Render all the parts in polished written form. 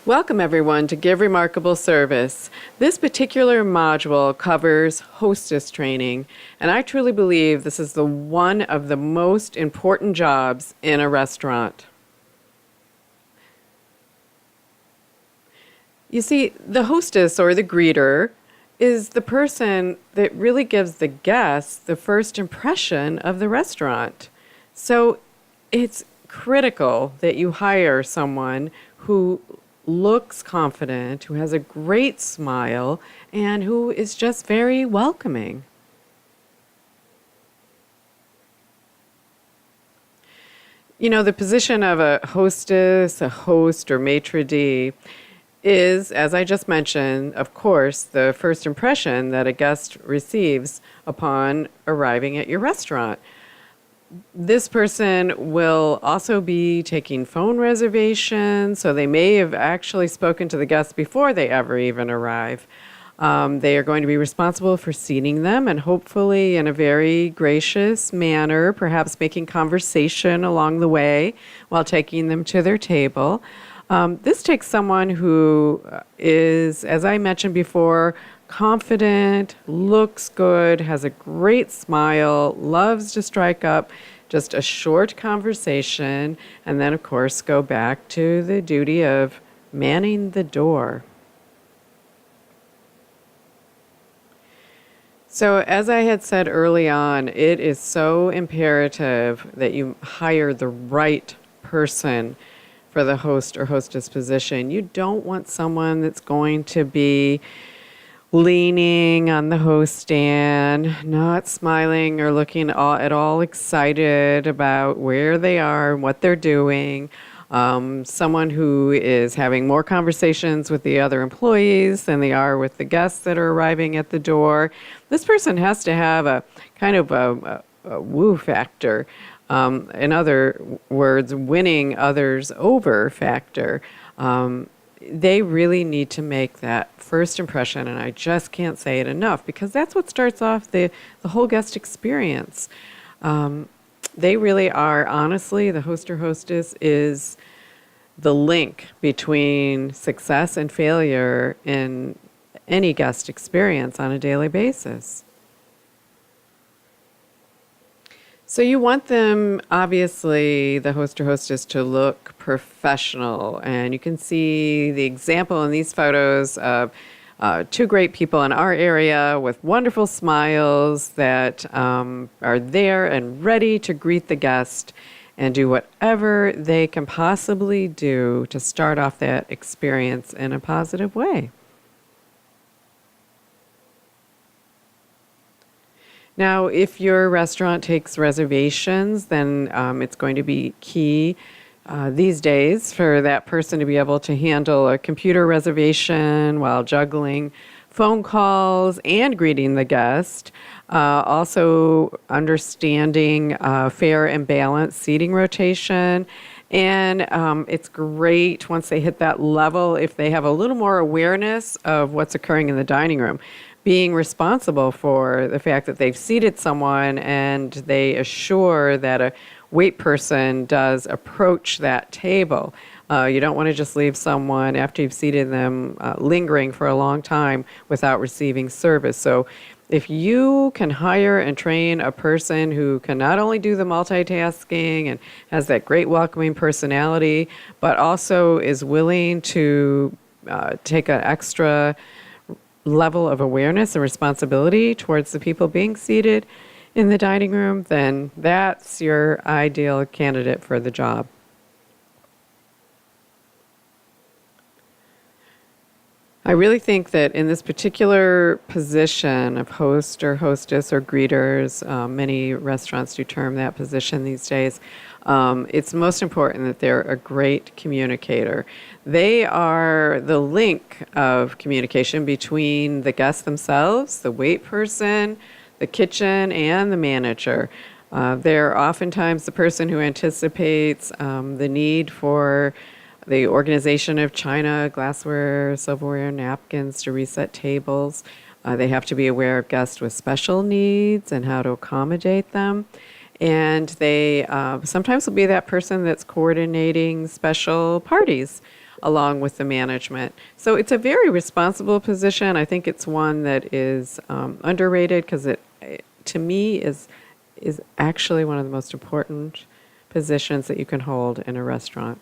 Welcome everyone to Give Remarkable Service. This particular module covers hostess training, and I truly believe this is one of the most important jobs in a restaurant. You see, the hostess or the greeter is the person that really gives the guests the first impression of the restaurant. So it's critical that you hire someone who looks confident, who has a great smile, and who is just very welcoming. You know, the position of a hostess, a host, or maitre d' is, as I just mentioned, of course, the first impression that a guest receives upon arriving at your restaurant. This person will also be taking phone reservations, so they may have actually spoken to the guests before they ever even arrive. They are going to be responsible for seating them and hopefully in a very gracious manner, perhaps making conversation along the way while taking them to their table. This takes someone who is, as I mentioned before, confident, looks good, has a great smile, loves to strike up just a short conversation, and then, of course, go back to the duty of manning the door. So, as I had said early on, it is so imperative that you hire the right person for the host or hostess position. You don't want someone that's going to be leaning on the host stand, not smiling or looking at all excited about where they are and what they're doing. Someone who is having more conversations with the other employees than they are with the guests that are arriving at the door. This person has to have a kind of a woo factor. In other words, winning others over factor. They really need to make that first impression, and I just can't say it enough, because that's what starts off the whole guest experience. They really are, honestly, the host or hostess is the link between success and failure in any guest experience on a daily basis. So you want them, obviously, the host or hostess, to look professional. And you can see the example in these photos of two great people in our area with wonderful smiles that are there and ready to greet the guest and do whatever they can possibly do to start off that experience in a positive way. Now, if your restaurant takes reservations, then it's going to be key these days for that person to be able to handle a computer reservation while juggling phone calls and greeting the guest. Also understanding fair and balanced seating rotation. And it's great once they hit that level if they have a little more awareness of what's occurring in the dining room, being responsible for the fact that they've seated someone and they assure that a wait person does approach that table. You don't want to just leave someone after you've seated them lingering for a long time without receiving service. So if you can hire and train a person who can not only do the multitasking and has that great welcoming personality, but also is willing to take an extra level of awareness and responsibility towards the people being seated in the dining room, then that's your ideal candidate for the job. I really think that in this particular position of host or hostess or greeters, many restaurants do term that position these days, it's most important that they're a great communicator. They are the link of communication between the guests themselves, the wait person, the kitchen, and the manager. They're oftentimes the person who anticipates the need for the organization of china, glassware, silverware, napkins to reset tables. They have to be aware of guests with special needs and how to accommodate them. And they sometimes will be that person that's coordinating special parties. along with the management. So it's a very responsible position. I think it's one that is underrated because to me, is actually one of the most important positions that you can hold in a restaurant.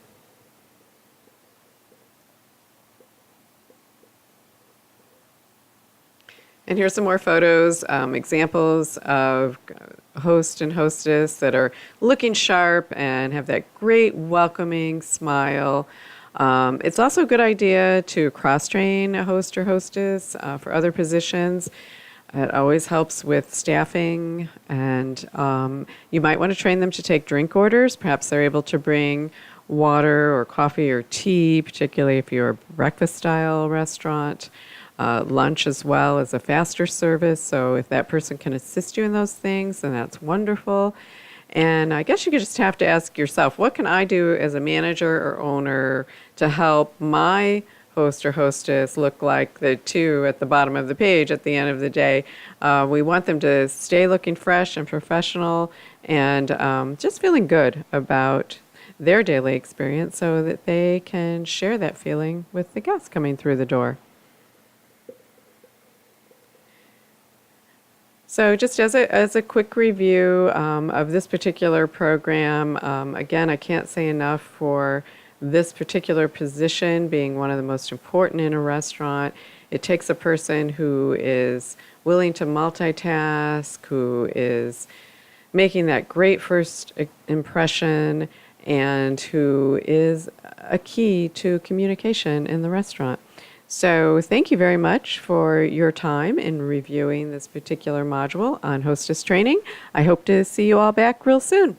And here's some more photos, examples of host and hostess that are looking sharp and have that great welcoming smile. It's also a good idea to cross-train a host or hostess for other positions. It always helps with staffing, and you might want to train them to take drink orders. Perhaps they're able to bring water or coffee or tea, particularly if you're a breakfast-style restaurant. Lunch as well as a faster service. So if that person can assist you in those things, then that's wonderful. And I guess you could just have to ask yourself, what can I do as a manager or owner to help my host or hostess look like the two at the bottom of the page at the end of the day? We want them to stay looking fresh and professional and just feeling good about their daily experience so that they can share that feeling with the guests coming through the door. So just as a quick review of this particular program, again, I can't say enough for this particular position being one of the most important in a restaurant. It takes a person who is willing to multitask, who is making that great first impression, and who is a key to communication in the restaurant. So thank you very much for your time in reviewing this particular module on hostess training. I hope to see you all back real soon.